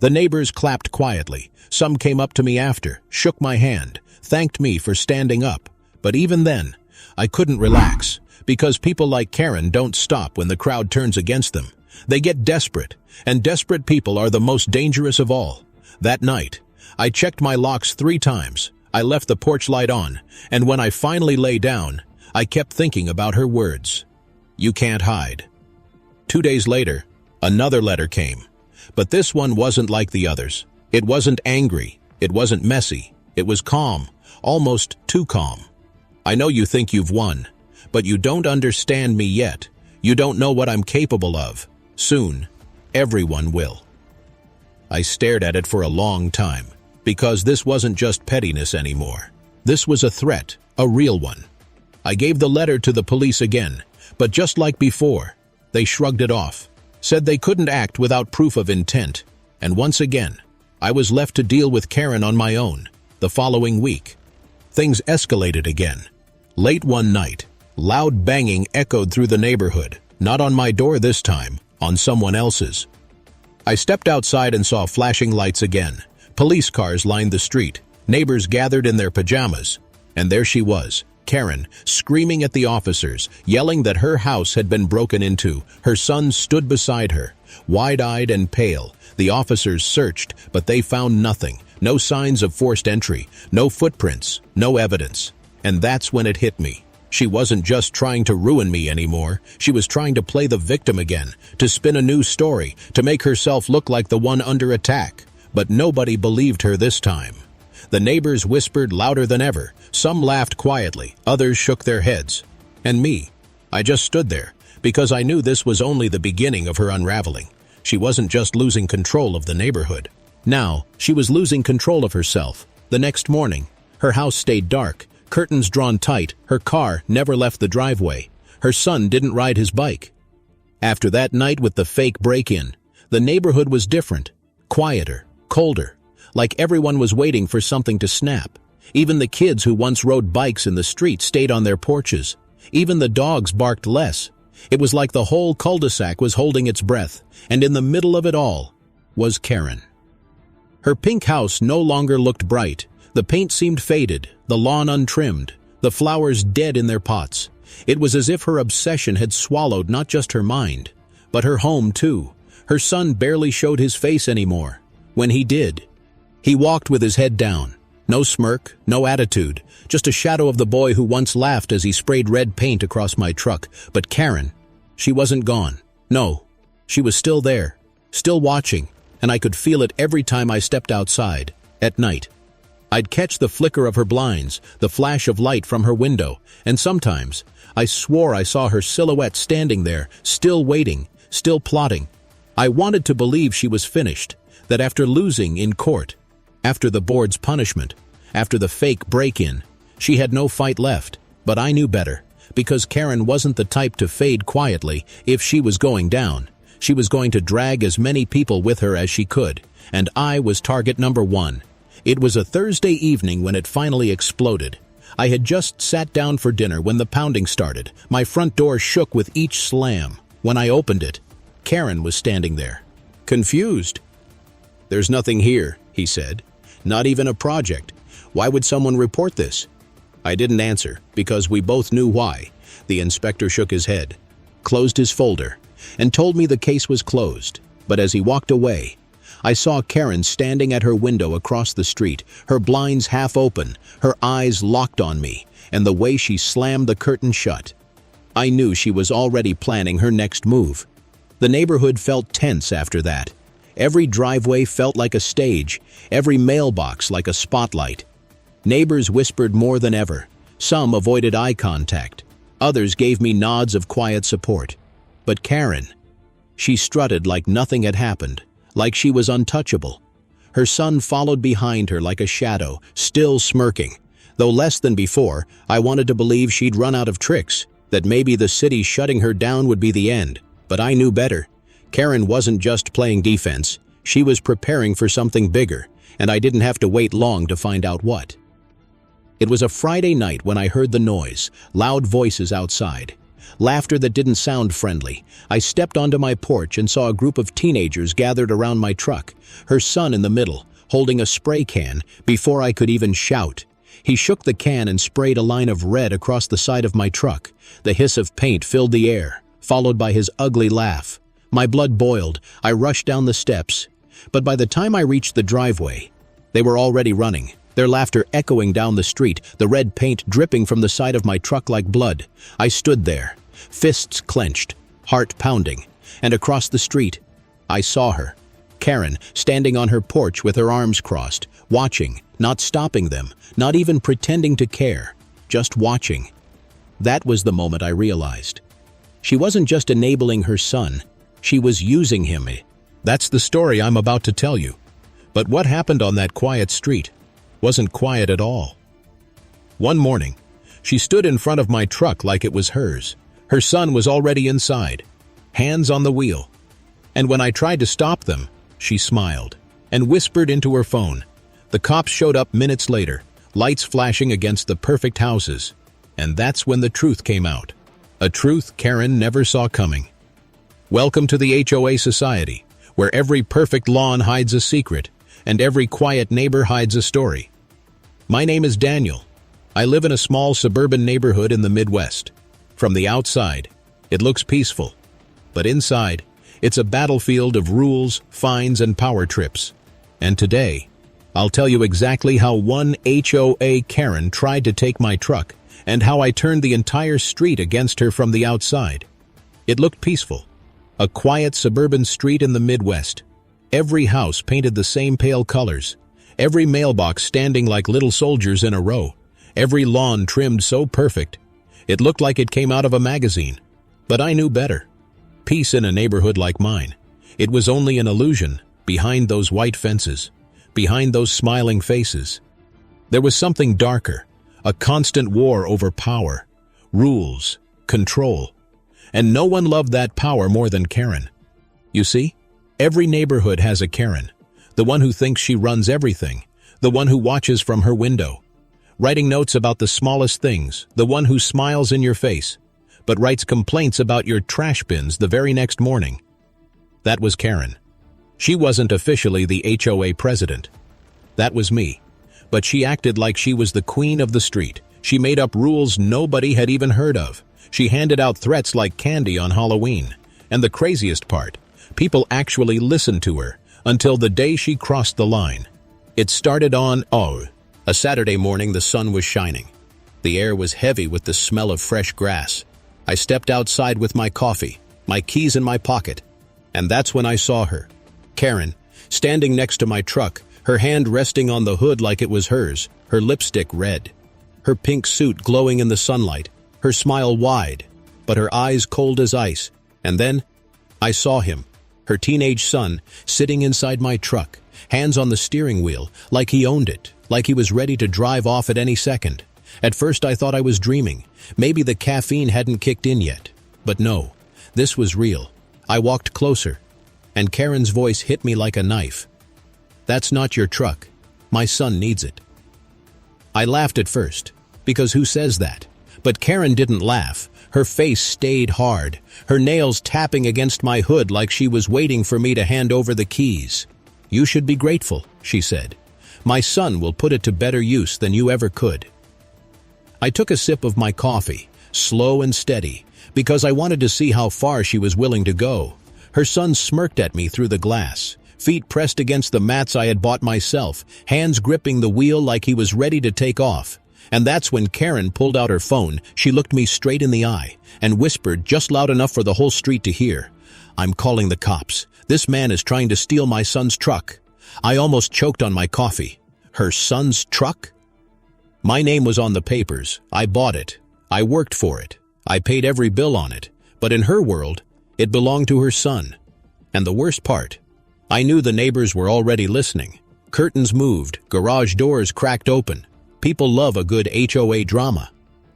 The neighbors clapped quietly. Some came up to me after, shook my hand, thanked me for standing up. But even then, I couldn't relax, because people like Karen don't stop when the crowd turns against them. They get desperate, and desperate people are the most dangerous of all. That night, I checked my locks 3 times. I left the porch light on, and when I finally lay down, I kept thinking about her words. You can't hide. 2 days later, another letter came. But this one wasn't like the others. It wasn't angry. It wasn't messy. It was calm, almost too calm. I know you think you've won, but you don't understand me yet. You don't know what I'm capable of. Soon, everyone will. I stared at it for a long time, because this wasn't just pettiness anymore. This was a threat, a real one. I gave the letter to the police again, but just like before, they shrugged it off, said they couldn't act without proof of intent, and once again, I was left to deal with Karen on my own. The following week, things escalated again. Late one night, loud banging echoed through the neighborhood, not on my door this time, on someone else's. I stepped outside and saw flashing lights again. Police cars lined the street, neighbors gathered in their pajamas, and there she was, Karen, screaming at the officers, yelling that her house had been broken into. Her son stood beside her, wide-eyed and pale. The officers searched, but they found nothing. No signs of forced entry, no footprints, no evidence. And that's when it hit me. She wasn't just trying to ruin me anymore. She was trying to play the victim again, to spin a new story, to make herself look like the one under attack. But nobody believed her this time. The neighbors whispered louder than ever. Some laughed quietly, others shook their heads. And me, I just stood there, because I knew this was only the beginning of her unraveling. She wasn't just losing control of the neighborhood. Now, she was losing control of herself. The next morning, her house stayed dark, curtains drawn tight, her car never left the driveway. Her son didn't ride his bike. After that night with the fake break-in, the neighborhood was different, quieter, colder, like everyone was waiting for something to snap. Even the kids who once rode bikes in the street stayed on their porches. Even the dogs barked less. It was like the whole cul-de-sac was holding its breath, and in the middle of it all was Karen. Her pink house no longer looked bright. The paint seemed faded, the lawn untrimmed, the flowers dead in their pots. It was as if her obsession had swallowed not just her mind, but her home too. Her son barely showed his face anymore. When he did, he walked with his head down. No smirk, no attitude, just a shadow of the boy who once laughed as he sprayed red paint across my truck. But Karen, she wasn't gone. No, she was still there, still watching, and I could feel it every time I stepped outside, at night. I'd catch the flicker of her blinds, the flash of light from her window, and sometimes I swore I saw her silhouette standing there, still waiting, still plotting. I wanted to believe she was finished, that after losing in court, after the board's punishment, after the fake break-in, she had no fight left. But I knew better, because Karen wasn't the type to fade quietly. If she was going down, she was going to drag as many people with her as she could, and I was target number 1. It was a Thursday evening when it finally exploded. I had just sat down for dinner when the pounding started. My front door shook with each slam. When I opened it, Karen was standing there, confused. "There's nothing here," he said. "Not even a project. Why would someone report this?" I didn't answer, because we both knew why. The inspector shook his head, closed his folder, and told me the case was closed. But as he walked away, I saw Karen standing at her window across the street, her blinds half open, her eyes locked on me, and the way she slammed the curtain shut. I knew she was already planning her next move. The neighborhood felt tense after that. Every driveway felt like a stage, every mailbox like a spotlight. Neighbors whispered more than ever. Some avoided eye contact. Others gave me nods of quiet support. But Karen, she strutted like nothing had happened, like she was untouchable. Her son followed behind her like a shadow, still smirking. Though less than before, I wanted to believe she'd run out of tricks, that maybe the city shutting her down would be the end. But I knew better. Karen wasn't just playing defense. She was preparing for something bigger, and I didn't have to wait long to find out what. It was a Friday night when I heard the noise, loud voices outside. laughter that didn't sound friendly. I stepped onto my porch and saw a group of teenagers gathered around my truck, her son in the middle, holding a spray can, before I could even shout. He shook the can and sprayed a line of red across the side of my truck. The hiss of paint filled the air, followed by his ugly laugh. My blood boiled. I rushed down the steps. But by the time I reached the driveway, they were already running, their laughter echoing down the street, the red paint dripping from the side of my truck like blood. I stood there, fists clenched, heart pounding, and across the street, I saw her, Karen, standing on her porch with her arms crossed, watching, not stopping them, not even pretending to care, just watching. That was the moment I realized. She wasn't just enabling her son, she was using him. That's the story I'm about to tell you. But what happened on that quiet street wasn't quiet at all. One morning, she stood in front of my truck like it was hers. Her son was already inside, hands on the wheel. And when I tried to stop them, she smiled and whispered into her phone. The cops showed up minutes later, lights flashing against the perfect houses. And that's when the truth came out. A truth Karen never saw coming. Welcome to the HOA Society, where every perfect lawn hides a secret, and every quiet neighbor hides a story. My name is Daniel. I live in a small suburban neighborhood in the Midwest. From the outside, it looks peaceful. But inside, it's a battlefield of rules, fines, and power trips. And today, I'll tell you exactly how one HOA Karen tried to take my truck, and how I turned the entire street against her from the outside. It looked peaceful. A quiet suburban street in the Midwest. Every house painted the same pale colors. Every mailbox standing like little soldiers in a row. Every lawn trimmed so perfect. It looked like it came out of a magazine. But I knew better. Peace in a neighborhood like mine. It was only an illusion behind those white fences, behind those smiling faces. There was something darker, a constant war over power, rules, control. And no one loved that power more than Karen. You see, every neighborhood has a Karen, the one who thinks she runs everything, the one who watches from her window, writing notes about the smallest things, the one who smiles in your face, but writes complaints about your trash bins the very next morning. That was Karen. She wasn't officially the HOA president. That was me. But she acted like she was the queen of the street. She made up rules nobody had even heard of. She handed out threats like candy on Halloween. And the craziest part, people actually listened to her until the day she crossed the line. It started on, a Saturday morning. The sun was shining. The air was heavy with the smell of fresh grass. I stepped outside with my coffee, my keys in my pocket, and that's when I saw her, Karen, standing next to my truck, her hand resting on the hood like it was hers, her lipstick red, her pink suit glowing in the sunlight, her smile wide, but her eyes cold as ice. And then, I saw him, her teenage son, sitting inside my truck, hands on the steering wheel, like he owned it, like he was ready to drive off at any second. At first I thought I was dreaming. Maybe the caffeine hadn't kicked in yet. But no, this was real. I walked closer, and Karen's voice hit me like a knife. "That's not your truck. My son needs it." I laughed at first, because who says that? But Karen didn't laugh. Her face stayed hard, her nails tapping against my hood like she was waiting for me to hand over the keys. "You should be grateful," she said. "My son will put it to better use than you ever could." I took a sip of my coffee, slow and steady, because I wanted to see how far she was willing to go. Her son smirked at me through the glass, feet pressed against the mats I had bought myself, hands gripping the wheel like he was ready to take off. And that's when Karen pulled out her phone. She looked me straight in the eye and whispered just loud enough for the whole street to hear, "I'm calling the cops. This man is trying to steal my son's truck." I almost choked on my coffee. Her son's truck? My name was on the papers. I bought it. I worked for it. I paid every bill on it. But in her world, it belonged to her son. And the worst part, I knew the neighbors were already listening. Curtains moved, garage doors cracked open. People love a good HOA drama,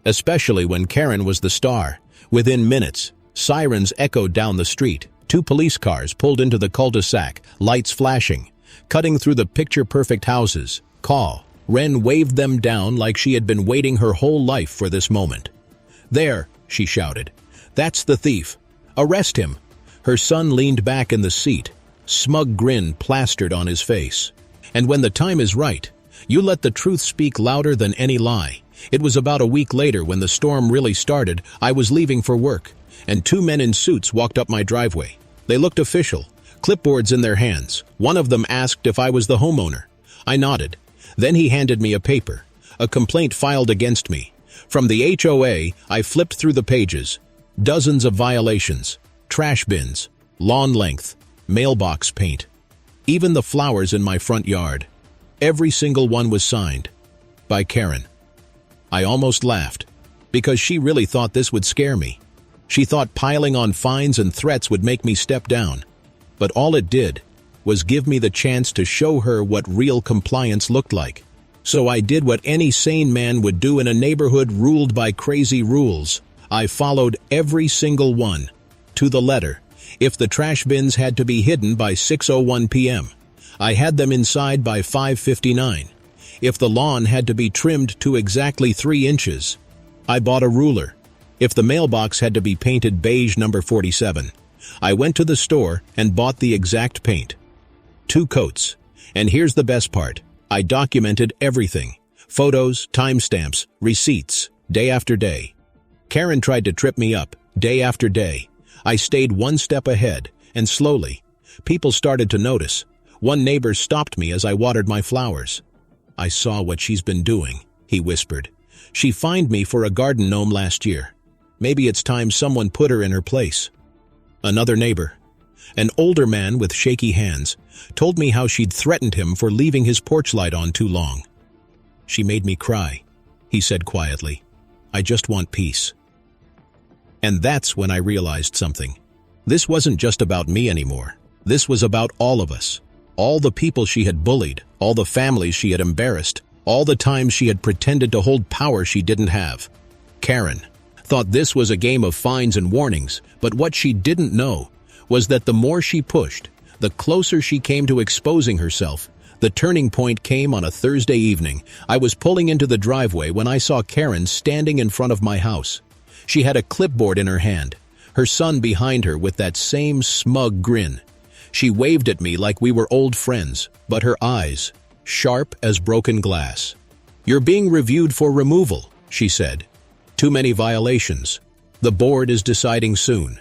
especially when Karen was the star. Within minutes, sirens echoed down the street. 2 police cars pulled into the cul-de-sac, lights flashing, cutting through the picture-perfect houses. Ren waved them down like she had been waiting her whole life for this moment. "There," she shouted. That's the thief. Arrest him." Her son leaned back in the seat, smug grin plastered on his face. And when the time is right, you let the truth speak louder than any lie. It was about a week later when the storm really started. I was leaving for work, and two men in suits walked up my driveway. They looked official, clipboards in their hands. One of them asked if I was the homeowner. I nodded. Then he handed me a paper, a complaint filed against me. From the HOA, I flipped through the pages. Dozens of violations, trash bins, lawn length, mailbox paint, even the flowers in my front yard. Every single one was signed by Karen. I almost laughed, because she really thought this would scare me. She thought piling on fines and threats would make me step down. But all it did was give me the chance to show her what real compliance looked like. So I did what any sane man would do in a neighborhood ruled by crazy rules. I followed every single one, to the letter. If the trash bins had to be hidden by 6:01 p.m., I had them inside by 5:59. If the lawn had to be trimmed to exactly 3 inches, I bought a ruler. If the mailbox had to be painted beige number 47, I went to the store and bought the exact paint. 2 coats. And here's the best part. I documented everything. Photos, timestamps, receipts, day after day. Karen tried to trip me up, day after day. I stayed one step ahead, and slowly, people started to notice. One neighbor stopped me as I watered my flowers. "I saw what she's been doing," he whispered. "She fined me for a garden gnome last year. Maybe it's time someone put her in her place." Another neighbor, an older man with shaky hands, told me how she'd threatened him for leaving his porch light on too long. "She made me cry," he said quietly. "I just want peace." And that's when I realized something. This wasn't just about me anymore. This was about all of us. All the people she had bullied, all the families she had embarrassed, all the times she had pretended to hold power she didn't have. Karen thought this was a game of fines and warnings, but what she didn't know was that the more she pushed, the closer she came to exposing herself. The turning point came on a Thursday evening. I was pulling into the driveway when I saw Karen standing in front of my house. She had a clipboard in her hand, her son behind her with that same smug grin. She waved at me like we were old friends, but her eyes, sharp as broken glass. "You're being reviewed for removal," she said. "Too many violations. The board is deciding soon."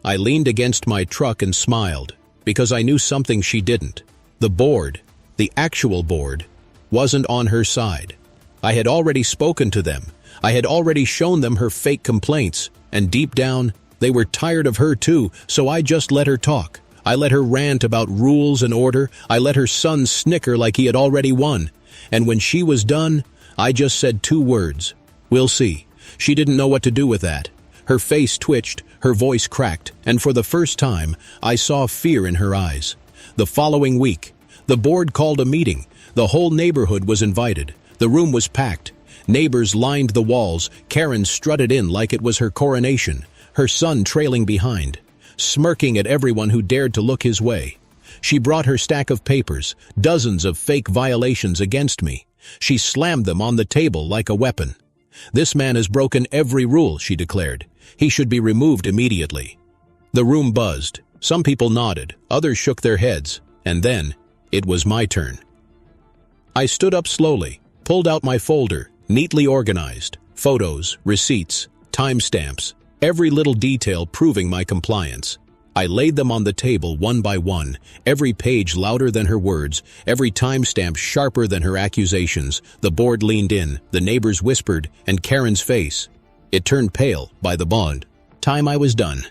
I leaned against my truck and smiled, because I knew something she didn't. The board, the actual board, wasn't on her side. I had already spoken to them. I had already shown them her fake complaints, and deep down, they were tired of her too, so I just let her talk. I let her rant about rules and order. I let her son snicker like he had already won. And when she was done, I just said 2 words. "We'll see." She didn't know what to do with that. Her face twitched, her voice cracked, and for the first time, I saw fear in her eyes. The following week, the board called a meeting. The whole neighborhood was invited. The room was packed. Neighbors lined the walls. Karen strutted in like it was her coronation, her son trailing behind, smirking at everyone who dared to look his way. She brought her stack of papers, dozens of fake violations against me. She slammed them on the table like a weapon. "This man has broken every rule," she declared. "He should be removed immediately." The room buzzed. Some people nodded, others shook their heads, and then it was my turn. I stood up slowly, pulled out my folder, neatly organized, photos, receipts, timestamps, every little detail proving my compliance. I laid them on the table one by one, every page louder than her words, every timestamp sharper than her accusations. The board leaned in, the neighbors whispered, and Karen's face, it turned pale by the bond. Time I was done.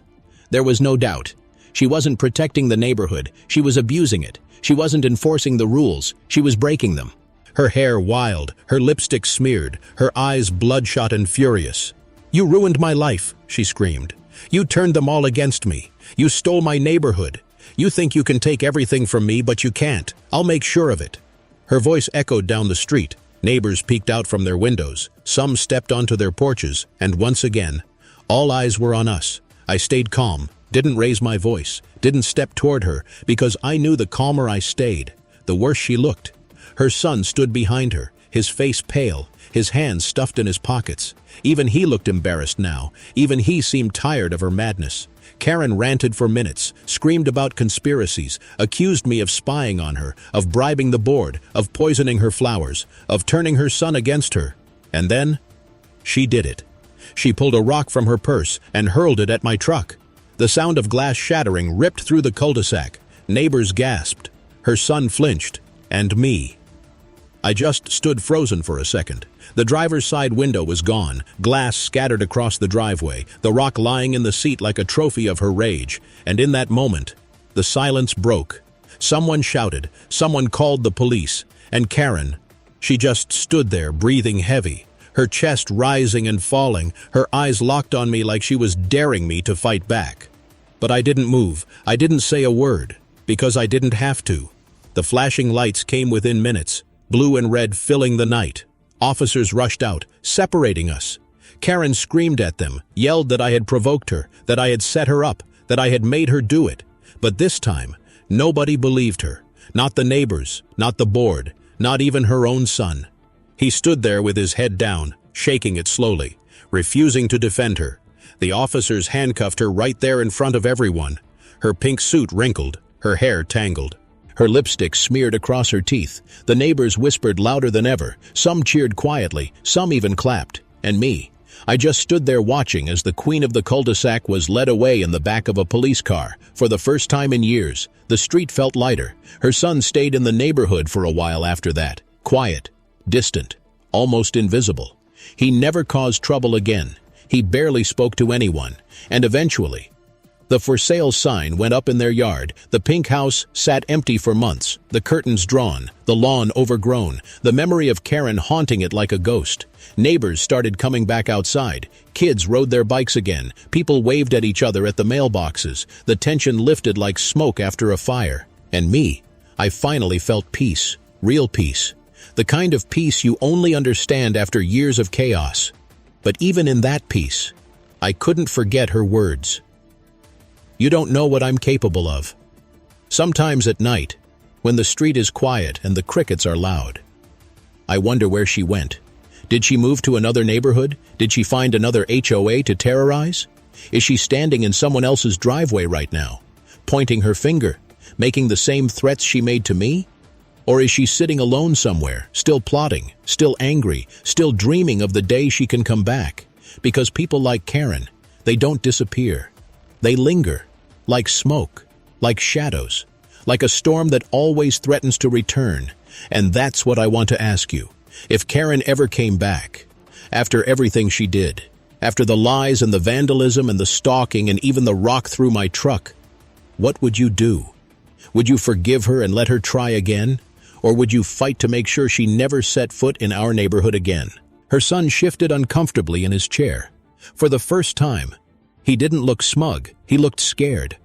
There was no doubt. She wasn't protecting the neighborhood, she was abusing it. She wasn't enforcing the rules, she was breaking them. Her hair wild, her lipstick smeared, her eyes bloodshot and furious. "You ruined my life," she screamed. "You turned them all against me. You stole my neighborhood. You think you can take everything from me, but you can't. I'll make sure of it." Her voice echoed down the street. Neighbors peeked out from their windows. Some stepped onto their porches, and once again, all eyes were on us. I stayed calm, didn't raise my voice, didn't step toward her, because I knew the calmer I stayed, the worse she looked. Her son stood behind her, his face pale, his hands stuffed in his pockets. Even he looked embarrassed now. Even he seemed tired of her madness. Karen ranted for minutes, screamed about conspiracies, accused me of spying on her, of bribing the board, of poisoning her flowers, of turning her son against her. And then, she did it. She pulled a rock from her purse and hurled it at my truck. The sound of glass shattering ripped through the cul-de-sac. Neighbors gasped. Her son flinched. And me. I just stood frozen for a second. The driver's side window was gone, glass scattered across the driveway, the rock lying in the seat like a trophy of her rage. And in that moment, the silence broke. Someone shouted, someone called the police, and Karen, she just stood there, breathing heavy, her chest rising and falling, her eyes locked on me like she was daring me to fight back. But I didn't move, I didn't say a word, because I didn't have to. The flashing lights came within minutes, blue and red filling the night. Officers rushed out, separating us. Karen screamed at them, yelled that I had provoked her, that I had set her up, that I had made her do it. But this time, nobody believed her. Not the neighbors, not the board, not even her own son. He stood there with his head down, shaking it slowly, refusing to defend her. The officers handcuffed her right there in front of everyone. Her pink suit wrinkled, her hair tangled. Her lipstick smeared across her teeth. The neighbors whispered louder than ever. Some cheered quietly, some even clapped. And me, I just stood there watching as the queen of the cul-de-sac was led away in the back of a police car. For the first time in years, the street felt lighter. Her son stayed in the neighborhood for a while after that. Quiet, distant, almost invisible. He never caused trouble again. He barely spoke to anyone. And eventually, the for sale sign went up in their yard. The pink house sat empty for months, the curtains drawn, the lawn overgrown, the memory of Karen haunting it like a ghost. Neighbors started coming back outside. Kids rode their bikes again. People waved at each other at the mailboxes. The tension lifted like smoke after a fire. And me, I finally felt peace, real peace. The kind of peace you only understand after years of chaos. But even in that peace, I couldn't forget her words. You don't know what I'm capable of. Sometimes at night, when the street is quiet and the crickets are loud, I wonder where she went. Did she move to another neighborhood? Did she find another HOA to terrorize? Is she standing in someone else's driveway right now, pointing her finger, making the same threats she made to me? Or is she sitting alone somewhere, still plotting, still angry, still dreaming of the day she can come back? Because people like Karen, they don't disappear. They linger. Like smoke, like shadows, like a storm that always threatens to return. And that's what I want to ask you. If Karen ever came back, after everything she did, after the lies and the vandalism and the stalking and even the rock through my truck, what would you do? Would you forgive her and let her try again? Or would you fight to make sure she never set foot in our neighborhood again? Her son shifted uncomfortably in his chair. For the first time, he didn't look smug, he looked scared.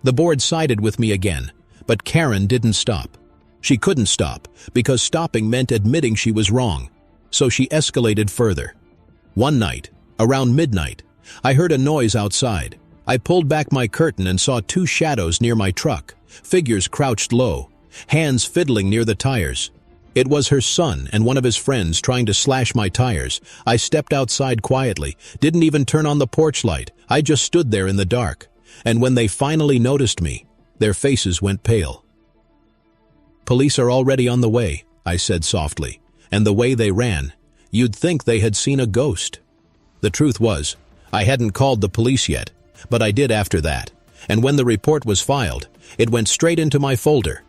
The board sided with me again, but Karen didn't stop. She couldn't stop, because stopping meant admitting she was wrong. So she escalated further. One night, around midnight, I heard a noise outside. I pulled back my curtain and saw two shadows near my truck, figures crouched low, hands fiddling near the tires. It was her son and one of his friends trying to slash my tires. I stepped outside quietly, didn't even turn on the porch light. I just stood there in the dark. And when they finally noticed me, their faces went pale. "Police are already on the way," I said softly. And the way they ran, you'd think they had seen a ghost. The truth was, I hadn't called the police yet, but I did after that. And when the report was filed, it went straight into my folder.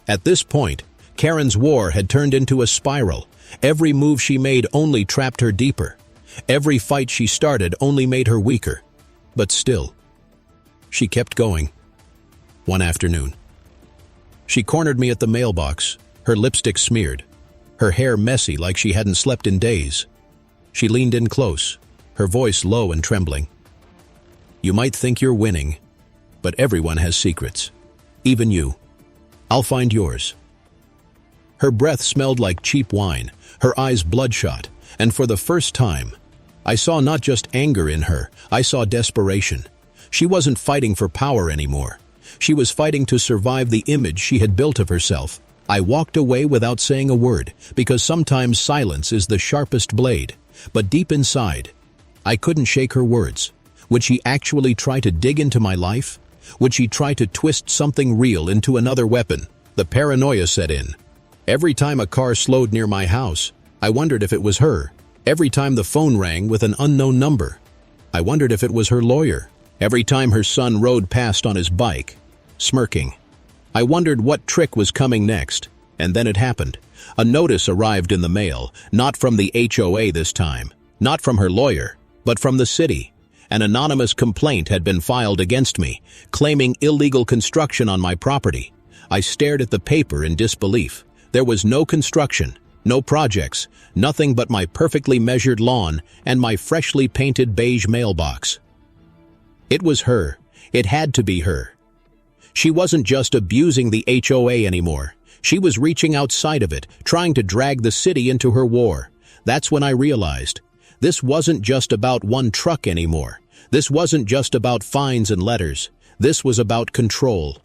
At this point, Karen's war had turned into a spiral. Every move she made only trapped her deeper. Every fight she started only made her weaker. But still, she kept going. One afternoon, she cornered me at the mailbox, her lipstick smeared, her hair messy like she hadn't slept in days. She leaned in close, her voice low and trembling. "You might think you're winning, but everyone has secrets. Even you. I'll find yours." Her breath smelled like cheap wine, her eyes bloodshot, and for the first time, I saw not just anger in her, I saw desperation. She wasn't fighting for power anymore. She was fighting to survive the image she had built of herself. I walked away without saying a word, because sometimes silence is the sharpest blade. But deep inside, I couldn't shake her words. Would she actually try to dig into my life? Would she try to twist something real into another weapon? The paranoia set in. Every time a car slowed near my house, I wondered if it was her. Every time the phone rang with an unknown number, I wondered if it was her lawyer. Every time her son rode past on his bike, smirking, I wondered what trick was coming next. And then it happened. A notice arrived in the mail, not from the HOA this time, not from her lawyer, but from the city. An anonymous complaint had been filed against me, claiming illegal construction on my property. I stared at the paper in disbelief. There was no construction, no projects, nothing but my perfectly measured lawn and my freshly painted beige mailbox. It was her. It had to be her. She wasn't just abusing the HOA anymore. She was reaching outside of it, trying to drag the city into her war. That's when I realized this wasn't just about one truck anymore. This wasn't just about fines and letters. This was about control.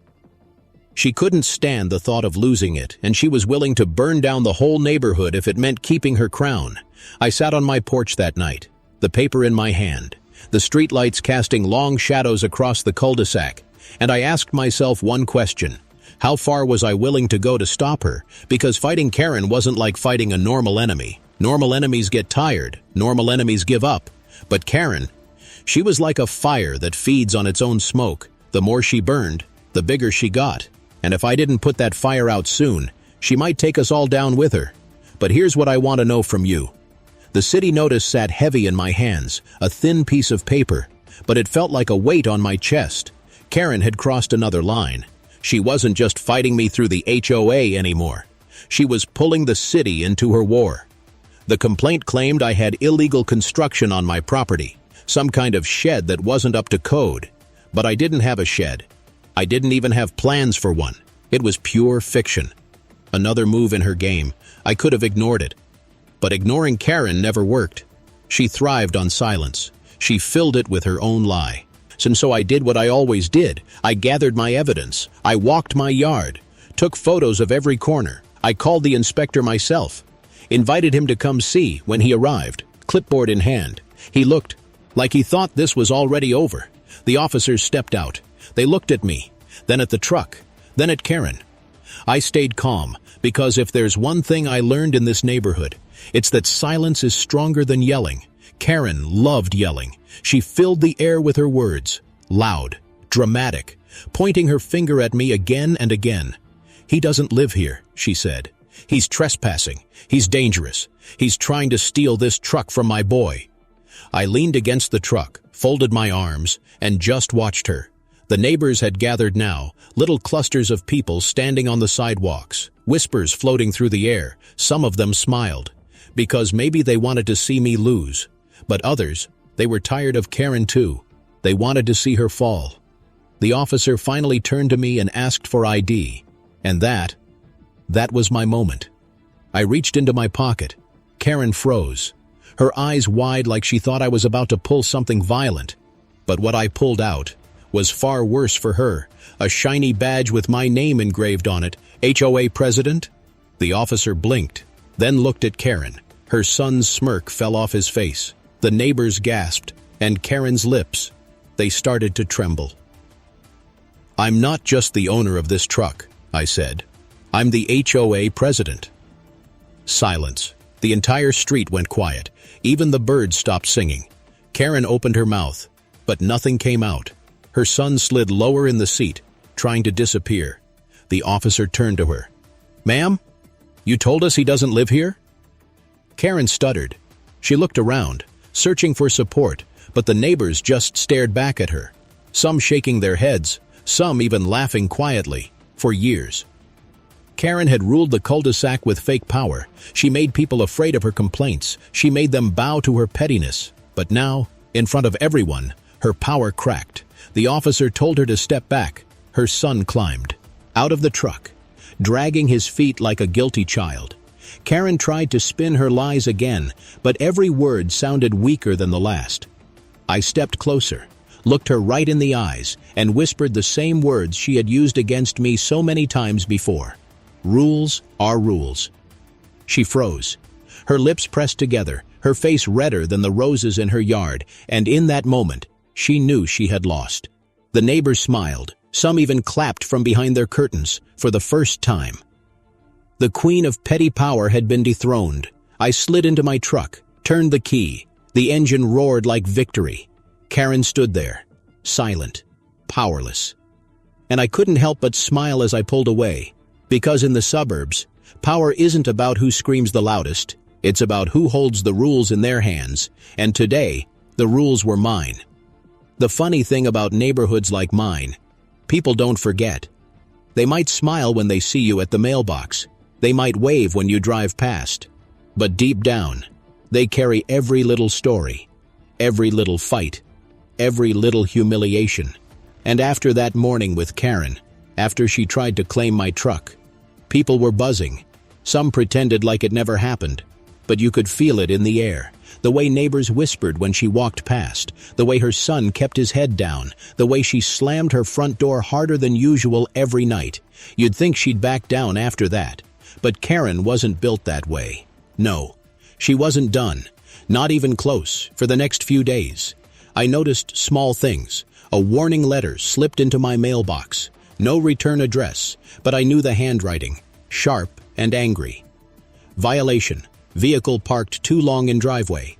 She couldn't stand the thought of losing it, and she was willing to burn down the whole neighborhood if it meant keeping her crown. I sat on my porch that night, the paper in my hand, the streetlights casting long shadows across the cul-de-sac, and I asked myself one question. How far was I willing to go to stop her? Because fighting Karen wasn't like fighting a normal enemy. Normal enemies get tired. Normal enemies give up. But Karen, she was like a fire that feeds on its own smoke. The more she burned, the bigger she got. And if I didn't put that fire out soon, she might take us all down with her. But here's what I want to know from you. The city notice sat heavy in my hands, a thin piece of paper, but it felt like a weight on my chest. Karen had crossed another line. She wasn't just fighting me through the HOA anymore. She was pulling the city into her war. The complaint claimed I had illegal construction on my property, some kind of shed that wasn't up to code. But I didn't have a shed. I didn't even have plans for one. It was pure fiction. Another move in her game. I could have ignored it. But ignoring Karen never worked. She thrived on silence. She filled it with her own lie. And so I did what I always did. I gathered my evidence. I walked my yard, took photos of every corner. I called the inspector myself, invited him to come see when he arrived, clipboard in hand. He looked like he thought this was already over. The officers stepped out. They looked at me, then at the truck, then at Karen. I stayed calm, because if there's one thing I learned in this neighborhood, it's that silence is stronger than yelling. Karen loved yelling. She filled the air with her words, loud, dramatic, pointing her finger at me again and again. "He doesn't live here," she said. "He's trespassing. He's dangerous. He's trying to steal this truck from my boy." I leaned against the truck, folded my arms, and just watched her. The neighbors had gathered now, little clusters of people standing on the sidewalks, whispers floating through the air. Some of them smiled, because maybe they wanted to see me lose. But others, they were tired of Karen too. They wanted to see her fall. The officer finally turned to me and asked for ID. And that was my moment. I reached into my pocket. Karen froze, her eyes wide like she thought I was about to pull something violent. But what I pulled out was far worse for her. A shiny badge with my name engraved on it, HOA President. The officer blinked, then looked at Karen. Her son's smirk fell off his face. The neighbors gasped, and Karen's lips, they started to tremble. "I'm not just the owner of this truck," I said. "I'm the HOA President." Silence. The entire street went quiet. Even the birds stopped singing. Karen opened her mouth, but nothing came out. Her son slid lower in the seat, trying to disappear. The officer turned to her. "Ma'am, you told us he doesn't live here?" Karen stuttered. She looked around, searching for support, but the neighbors just stared back at her, some shaking their heads, some even laughing quietly. For years, Karen had ruled the cul-de-sac with fake power. She made people afraid of her complaints. She made them bow to her pettiness. But now, in front of everyone, her power cracked. The officer told her to step back. Her son climbed out of the truck, dragging his feet like a guilty child. Karen tried to spin her lies again, but every word sounded weaker than the last. I stepped closer, looked her right in the eyes, and whispered the same words she had used against me so many times before. Rules are rules. She froze. Her lips pressed together, her face redder than the roses in her yard, and in that moment, she knew she had lost. The neighbors smiled. Some even clapped from behind their curtains, for the first time. The queen of petty power had been dethroned. I slid into my truck, turned the key. The engine roared like victory. Karen stood there, silent, powerless. And I couldn't help but smile as I pulled away, because in the suburbs, power isn't about who screams the loudest. It's about who holds the rules in their hands, and today, the rules were mine. The funny thing about neighborhoods like mine, people don't forget. They might smile when they see you at the mailbox. They might wave when you drive past. But deep down, they carry every little story, every little fight, every little humiliation. And after that morning with Karen, after she tried to claim my truck, people were buzzing. Some pretended like it never happened, but you could feel it in the air. The way neighbors whispered when she walked past, the way her son kept his head down, the way she slammed her front door harder than usual every night. You'd think she'd back down after that. But Karen wasn't built that way. No, she wasn't done. Not even close. For the next few days, I noticed small things. A warning letter slipped into my mailbox. No return address, but I knew the handwriting. Sharp and angry. Violation. Vehicle parked too long in driveway.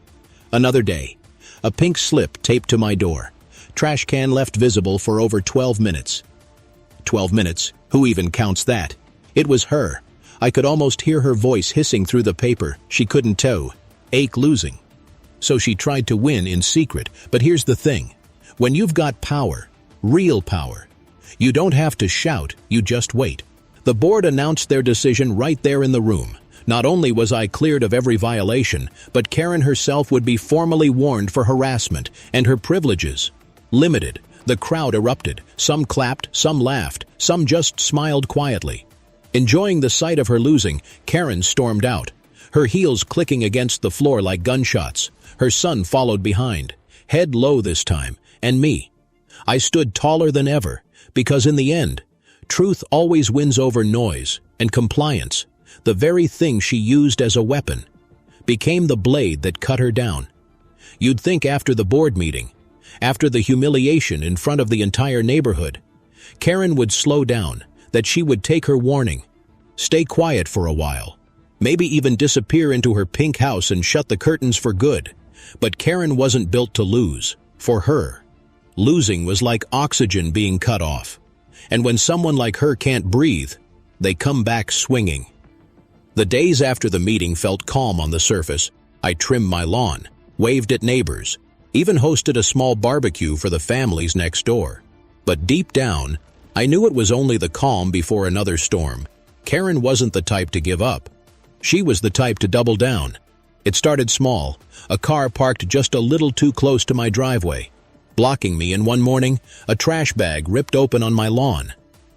Another day. A pink slip taped to my door. Trash can left visible for over 12 minutes. 12 minutes? Who even counts that? It was her. I could almost hear her voice hissing through the paper. She couldn't tow. Ache losing. So she tried to win in secret. But here's the thing. When you've got power, real power, you don't have to shout, you just wait. The board announced their decision right there in the room. Not only was I cleared of every violation, but Karen herself would be formally warned for harassment, and her privileges limited. The crowd erupted. Some clapped, some laughed, some just smiled quietly. Enjoying the sight of her losing, Karen stormed out, her heels clicking against the floor like gunshots. Her son followed behind, head low this time, and me. I stood taller than ever, because in the end, truth always wins over noise, and compliance, the very thing she used as a weapon, became the blade that cut her down. You'd think after the board meeting, after the humiliation in front of the entire neighborhood, Karen would slow down, that she would take her warning, stay quiet for a while, maybe even disappear into her pink house and shut the curtains for good. But Karen wasn't built to lose. For her, losing was like oxygen being cut off. And when someone like her can't breathe, they come back swinging. The days after the meeting felt calm on the surface. I trimmed my lawn, waved at neighbors, even hosted a small barbecue for the families next door. But deep down, I knew it was only the calm before another storm. Karen wasn't the type to give up. She was the type to double down. It started small, a car parked just a little too close to my driveway, blocking me, and one morning, a trash bag ripped open on my lawn.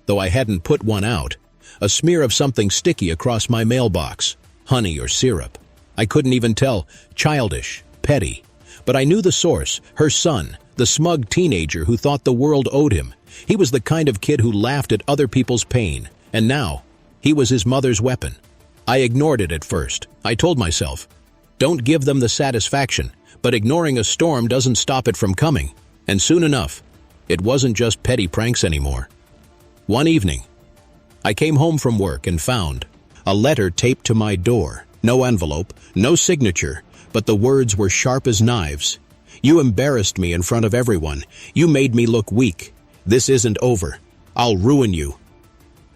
Though I hadn't put one out, a smear of something sticky across my mailbox, honey or syrup. I couldn't even tell, childish, petty. But I knew the source, her son, the smug teenager who thought the world owed him. He was the kind of kid who laughed at other people's pain, and now, he was his mother's weapon. I ignored it at first. I told myself, don't give them the satisfaction, but ignoring a storm doesn't stop it from coming. And soon enough, it wasn't just petty pranks anymore. One evening, I came home from work and found a letter taped to my door. No envelope, no signature, but the words were sharp as knives. You embarrassed me in front of everyone. You made me look weak. This isn't over. I'll ruin you.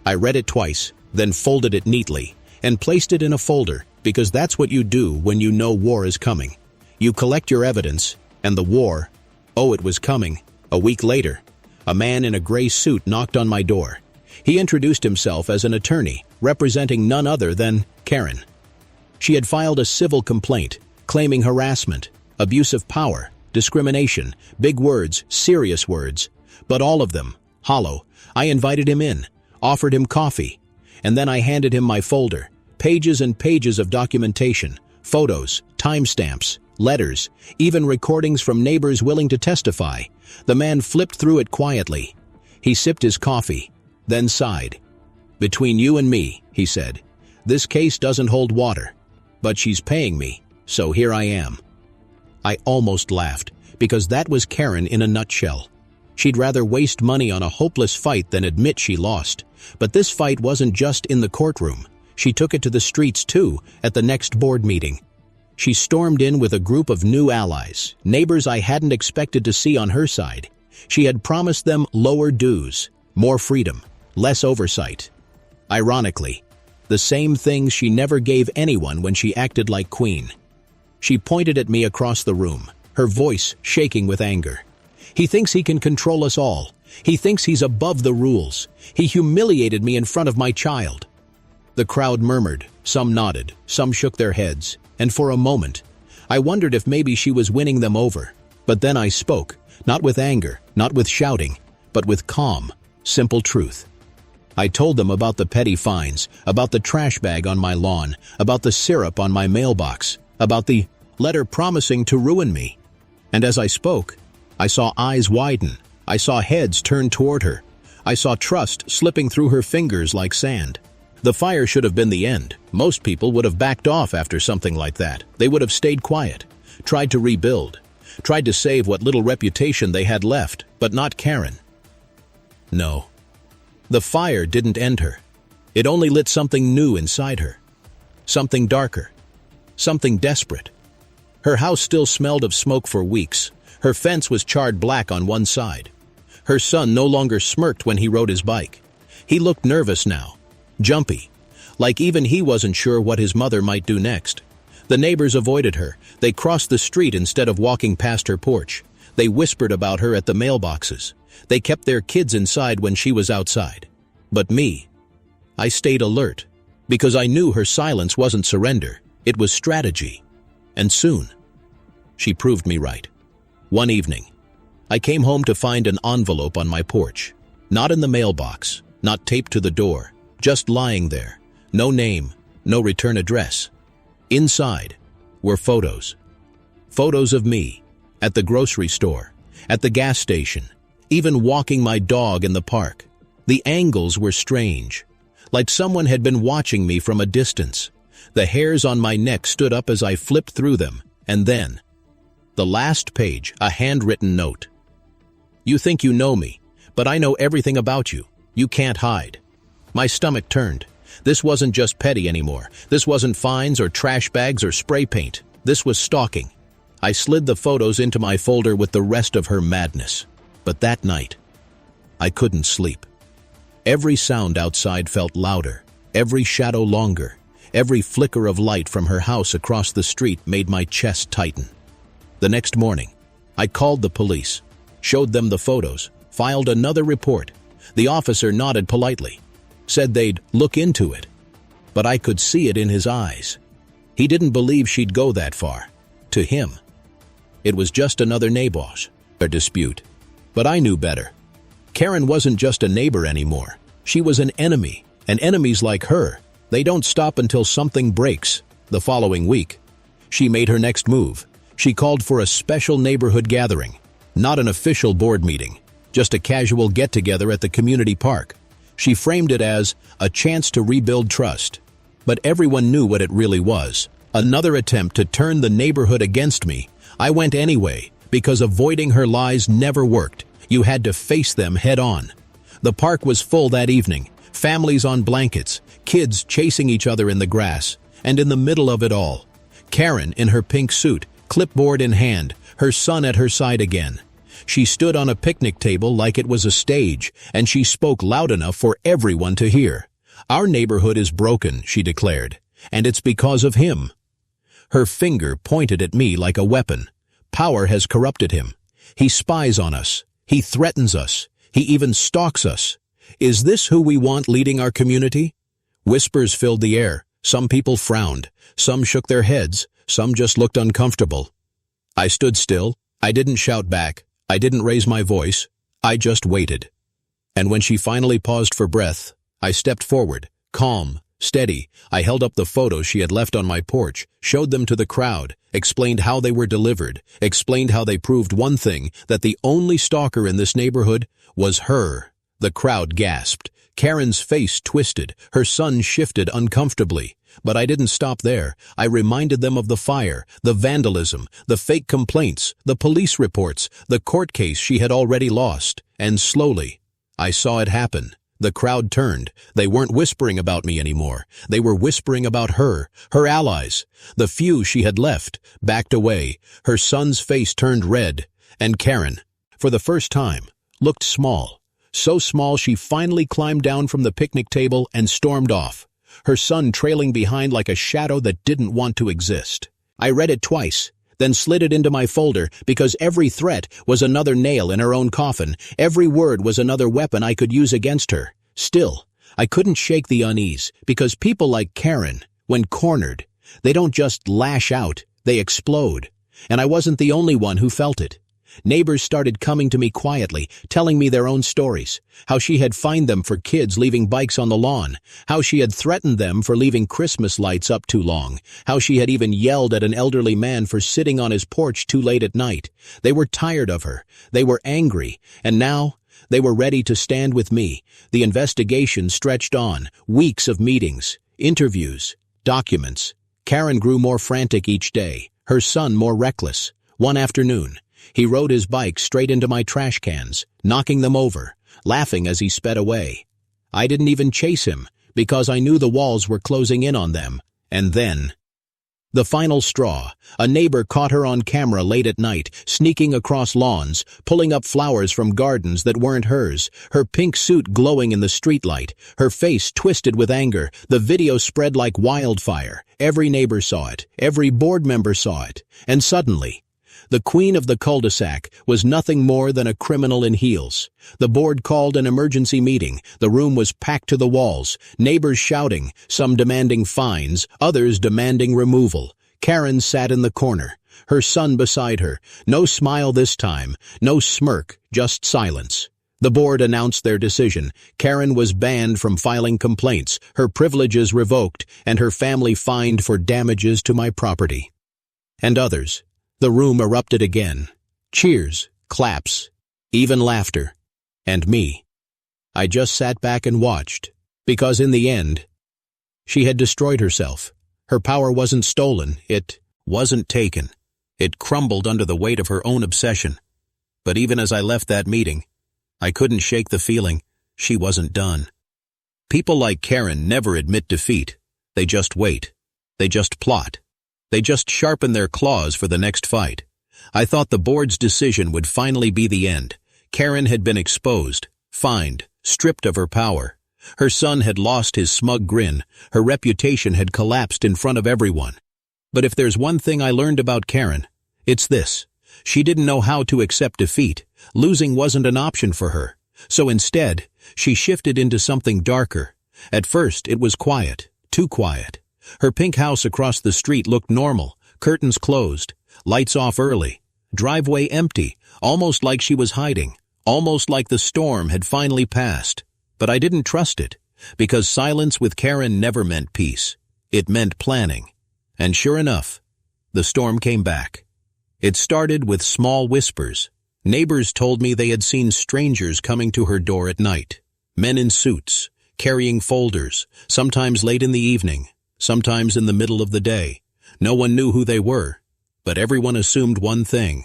I read it twice, then folded it neatly, and placed it in a folder, because that's what you do when you know war is coming. You collect your evidence, and the war, oh, it was coming. A week later, a man in a gray suit knocked on my door. He introduced himself as an attorney, representing none other than Karen. She had filed a civil complaint, claiming harassment, abuse of power, discrimination, big words, serious words, but all of them hollow. I invited him in, offered him coffee, and then I handed him my folder, pages and pages of documentation, photos, timestamps, letters, even recordings from neighbors willing to testify. The man flipped through it quietly. He sipped his coffee, then sighed. "Between you and me," he said, "this case doesn't hold water. But she's paying me, so here I am." I almost laughed, because that was Karen in a nutshell. She'd rather waste money on a hopeless fight than admit she lost. But this fight wasn't just in the courtroom. She took it to the streets too, at the next board meeting. She stormed in with a group of new allies, neighbors I hadn't expected to see on her side. She had promised them lower dues, more freedom, less oversight. Ironically, the same things she never gave anyone when she acted like queen. She pointed at me across the room, her voice shaking with anger. "He thinks he can control us all. He thinks he's above the rules. He humiliated me in front of my child." The crowd murmured, some nodded, some shook their heads, and for a moment, I wondered if maybe she was winning them over. But then I spoke, not with anger, not with shouting, but with calm, simple truth. I told them about the petty fines, about the trash bag on my lawn, about the syrup on my mailbox, about the letter promising to ruin me. And as I spoke, I saw eyes widen. I saw heads turn toward her. I saw trust slipping through her fingers like sand. The fire should have been the end. Most people would have backed off after something like that. They would have stayed quiet, tried to rebuild, tried to save what little reputation they had left, but not Karen. No. The fire didn't end her. It only lit something new inside her. Something darker. Something desperate. Her house still smelled of smoke for weeks. Her fence was charred black on one side. Her son no longer smirked when he rode his bike. He looked nervous now, jumpy, like even he wasn't sure what his mother might do next. The neighbors avoided her. They crossed the street instead of walking past her porch. They whispered about her at the mailboxes. They kept their kids inside when she was outside. But me, I stayed alert, because I knew her silence wasn't surrender. It was strategy. And soon, she proved me right. One evening, I came home to find an envelope on my porch. Not in the mailbox, not taped to the door, just lying there. No name, no return address. Inside were photos. Photos of me, at the grocery store, at the gas station, even walking my dog in the park. The angles were strange, like someone had been watching me from a distance. The hairs on my neck stood up as I flipped through them, and then, the last page, a handwritten note. "You think you know me, but I know everything about you. You can't hide." My stomach turned. This wasn't just petty anymore. This wasn't fines or trash bags or spray paint. This was stalking. I slid the photos into my folder with the rest of her madness. But that night, I couldn't sleep. Every sound outside felt louder, every shadow longer. Every flicker of light from her house across the street made my chest tighten. The next morning, I called the police, showed them the photos, filed another report. The officer nodded politely, said they'd look into it. But I could see it in his eyes. He didn't believe she'd go that far. To him, it was just another neighbor's dispute. But I knew better. Karen wasn't just a neighbor anymore. She was an enemy, and enemies like her, they don't stop until something breaks. The following week, she made her next move. She called for a special neighborhood gathering, not an official board meeting, just a casual get-together at the community park. She framed it as a chance to rebuild trust. But everyone knew what it really was. Another attempt to turn the neighborhood against me. I went anyway, because avoiding her lies never worked. You had to face them head-on. The park was full that evening, families on blankets, kids chasing each other in the grass, and in the middle of it all, Karen in her pink suit, clipboard in hand, her son at her side again. She stood on a picnic table like it was a stage, and she spoke loud enough for everyone to hear. "Our neighborhood is broken," she declared, "and it's because of him." Her finger pointed at me like a weapon. Power has corrupted him. He spies on us. He threatens us. He even stalks us. Is this who we want leading our community? Whispers filled the air. Some people frowned. Some shook their heads. Some just looked uncomfortable. I stood still. I didn't shout back. I didn't raise my voice. I just waited. And when she finally paused for breath, I stepped forward, calm, steady. I held up the photos she had left on my porch, showed them to the crowd, explained how they were delivered, explained how they proved one thing, that the only stalker in this neighborhood was her, The crowd gasped. Karen's face twisted. Her son shifted uncomfortably. But I didn't stop there. I reminded them of the fire, the vandalism, the fake complaints, the police reports, the court case she had already lost. And slowly, I saw it happen. The crowd turned. They weren't whispering about me anymore. They were whispering about her, her allies. The few she had left backed away. Her son's face turned red. And Karen, for the first time, looked small. So small she finally climbed down from the picnic table and stormed off, her son trailing behind like a shadow that didn't want to exist. I read it twice, then slid it into my folder because every threat was another nail in her own coffin. Every word was another weapon I could use against her. Still, I couldn't shake the unease because people like Karen, when cornered, they don't just lash out, they explode. And I wasn't the only one who felt it. Neighbors started coming to me quietly, telling me their own stories, how she had fined them for kids leaving bikes on the lawn, how she had threatened them for leaving Christmas lights up too long, how she had even yelled at an elderly man for sitting on his porch too late at night. They were tired of her, they were angry, and now they were ready to stand with me. The investigation stretched on, weeks of meetings, interviews, documents. Karen grew more frantic each day, her son more reckless. One afternoon, he rode his bike straight into my trash cans, knocking them over, laughing as he sped away. I didn't even chase him, because I knew the walls were closing in on them. And then, the final straw. A neighbor caught her on camera late at night, sneaking across lawns, pulling up flowers from gardens that weren't hers, her pink suit glowing in the streetlight, her face twisted with anger. The video spread like wildfire. Every neighbor saw it, every board member saw it, and suddenly, the queen of the cul-de-sac was nothing more than a criminal in heels. The board called an emergency meeting. The room was packed to the walls, neighbors shouting, some demanding fines, others demanding removal. Karen sat in the corner, her son beside her. No smile this time, no smirk, just silence. The board announced their decision. Karen was banned from filing complaints, her privileges revoked, and her family fined for damages to my property. And others. The room erupted again. Cheers, claps, even laughter. And me. I just sat back and watched, because in the end, she had destroyed herself. Her power wasn't stolen, it wasn't taken. It crumbled under the weight of her own obsession. But even as I left that meeting, I couldn't shake the feeling she wasn't done. People like Karen never admit defeat. They just wait. They just plot. They just sharpen their claws for the next fight. I thought the board's decision would finally be the end. Karen had been exposed, fined, stripped of her power. Her son had lost his smug grin. Her reputation had collapsed in front of everyone. But if there's one thing I learned about Karen, it's this. She didn't know how to accept defeat. Losing wasn't an option for her. So instead, she shifted into something darker. At first, it was quiet, too quiet. Her pink house across the street looked normal, curtains closed, lights off early, driveway empty, almost like she was hiding, almost like the storm had finally passed. But I didn't trust it, because silence with Karen never meant peace. It meant planning. And sure enough, the storm came back. It started with small whispers. Neighbors told me they had seen strangers coming to her door at night, men in suits, carrying folders, sometimes late in the evening, sometimes in the middle of the day. No one knew who they were, but everyone assumed one thing.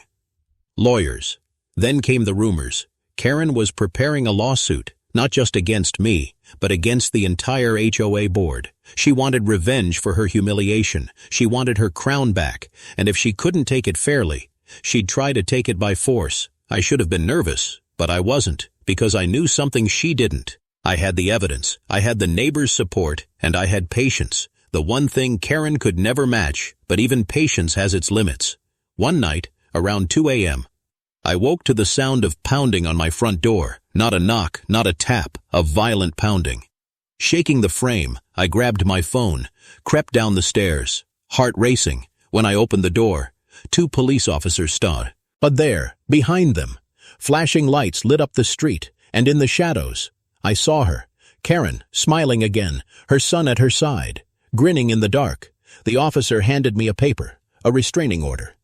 Lawyers. Then came the rumors. Karen was preparing a lawsuit, not just against me, but against the entire HOA board. She wanted revenge for her humiliation. She wanted her crown back, and if she couldn't take it fairly, she'd try to take it by force. I should have been nervous, but I wasn't, because I knew something she didn't. I had the evidence, I had the neighbors' support, and I had patience. The one thing Karen could never match, but even patience has its limits. One night, around 2 a.m., I woke to the sound of pounding on my front door. Not a knock, not a tap, a violent pounding. Shaking the frame, I grabbed my phone, crept down the stairs, heart racing. When I opened the door, 2 police officers stood. But there, behind them, flashing lights lit up the street, and in the shadows, I saw her, Karen, smiling again, her son at her side. Grinning in the dark, the officer handed me a paper, a restraining order.